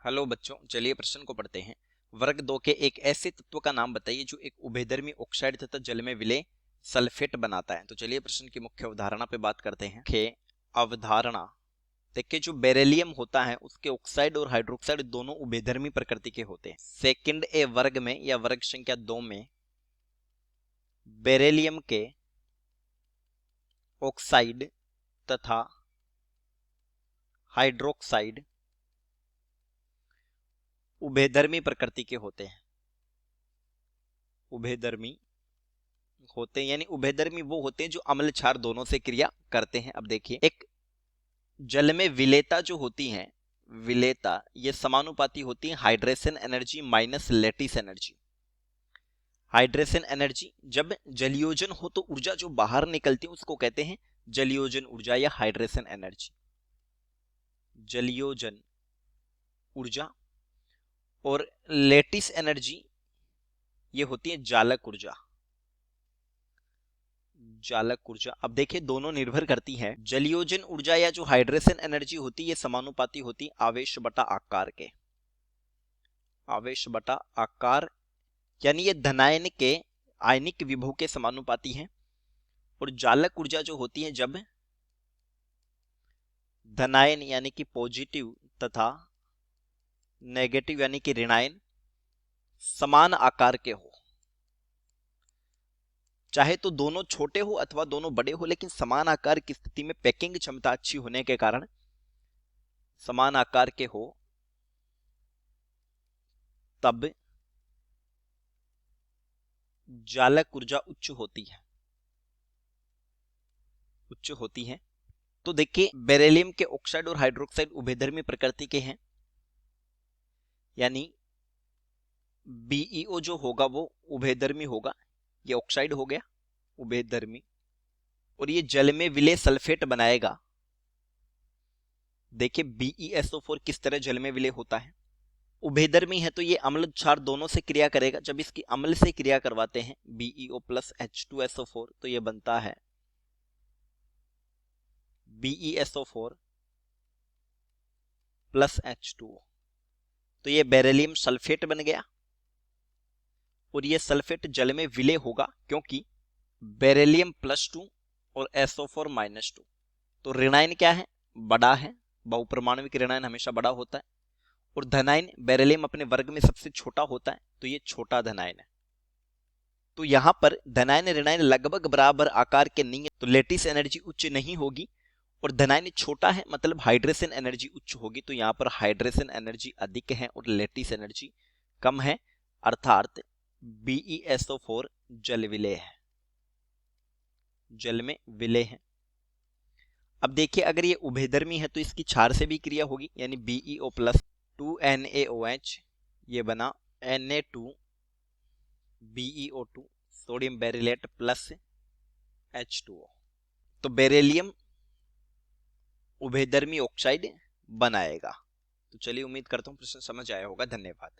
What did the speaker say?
Hello बच्चों, चलिए प्रश्न को पढ़ते हैं। वर्ग 2 के एक ऐसे तत्व का नाम बताइए जो एक उभयधर्मी ऑक्साइड तथा जल में विलय सल्फेट बनाता है। तो चलिए प्रश्न की मुख्य अवधारणा पे बात करते हैं। अवधारणा देखिए, जो बेरिलियम होता है उसके ऑक्साइड और हाइड्रोक्साइड दोनों उभयधर्मी प्रकृति के होते हैं। सेकंड ए वर्ग में या वर्ग संख्या 2 में बेरिलियम के ऑक्साइड तथा हाइड्रोक्साइड उभयधर्मी प्रकृति के होते हैं। उभयधर्मी होते हैं यानी उभयधर्मी वो होते हैं जो अम्ल क्षार दोनों से क्रिया करते हैं। अब देखिए, एक जल में विलेयता जो होती है, विलेयता ये समानुपाती होती है hydration energy minus lattice energy. Hydration energy, जब जलयोजन हो तो ऊर्जा जो बाहर निकलती है उसको कहते हैं जलयोजन ऊर्जा या हाइड्रेशन एनर्जी। जलयोजन ऊर्जा। और लैटिस एनर्जी ये होती है जालक ऊर्जा। जालक ऊर्जा। अब देखिए, दोनों निर्भर करती है। जलयोजन ऊर्जा या जो हाइड्रेशन एनर्जी होती है समानुपाती होती आवेश बटा आकार के। आवेश बटा आकार यानी ये धनायन के आयनिक विभव के समानुपाती है। और जालक ऊर्जा जो होती है जब धनायन यानी कि पॉजिटिव तथा नेगेटिव यानी कि ऋणायन समान आकार के हो, चाहे तो दोनों छोटे हो अथवा दोनों बड़े हो, लेकिन समान आकार की स्थिति में पैकिंग क्षमता अच्छी होने के कारण समान आकार के हो, तब जालक ऊर्जा उच्च होती है। उच्च होती है। तो देखिए, बेरिलियम के ऑक्साइड और हाइड्रोक्साइड उभयधर्मी प्रकृति के हैं, यानी बीईओ जो होगा वो उभयधर्मी होगा। ये ऑक्साइड हो गया उभयधर्मी, और ये जल में विलय सल्फेट बनाएगा। देखिए, BeSO4 किस तरह जल में विलय होता है। उभयधर्मी है तो ये अम्ल क्षार दोनों से क्रिया करेगा। जब इसकी अम्ल से क्रिया करवाते हैं BeO प्लस H2SO4 तो ये बनता है BeSO4 प्लस H2O। तो ये बेरिलियम सल्फेट बन गया, और ये सल्फेट जल में विलय होगा क्योंकि बेरिलियम +2 और SO4 -2। तो ऋणायन क्या है? बड़ा है। बहुपरमाणविक ऋणायन हमेशा बड़ा होता है। और धनायन, बेरिलियम अपने वर्ग में सबसे छोटा होता है तो ये छोटा धनायन है। तो यहां पर धनायन ऋणायन लगभग बराबर आकार के नहीं है, तो लैटिस एनर्जी उच्च नहीं होगी। और धनायन छोटा है मतलब हाइड्रेशन एनर्जी उच्च होगी। तो यहां पर हाइड्रेशन एनर्जी अधिक है और लैटिस एनर्जी कम है, अर्थात BeSO4 जल विलय है, जल में विलय है। अब देखिए, अगर ये उभयधर्मी है तो इसकी क्षार से भी क्रिया होगी, यानी BeO प्लस 2NaOH ये बना Na2BeO2 sodium beryllate plus H2O। तो बेरिलियम उभयधर्मी ऑक्साइड बनाएगा। तो चलिए, उम्मीद करता हूं प्रश्न समझ आया होगा। धन्यवाद।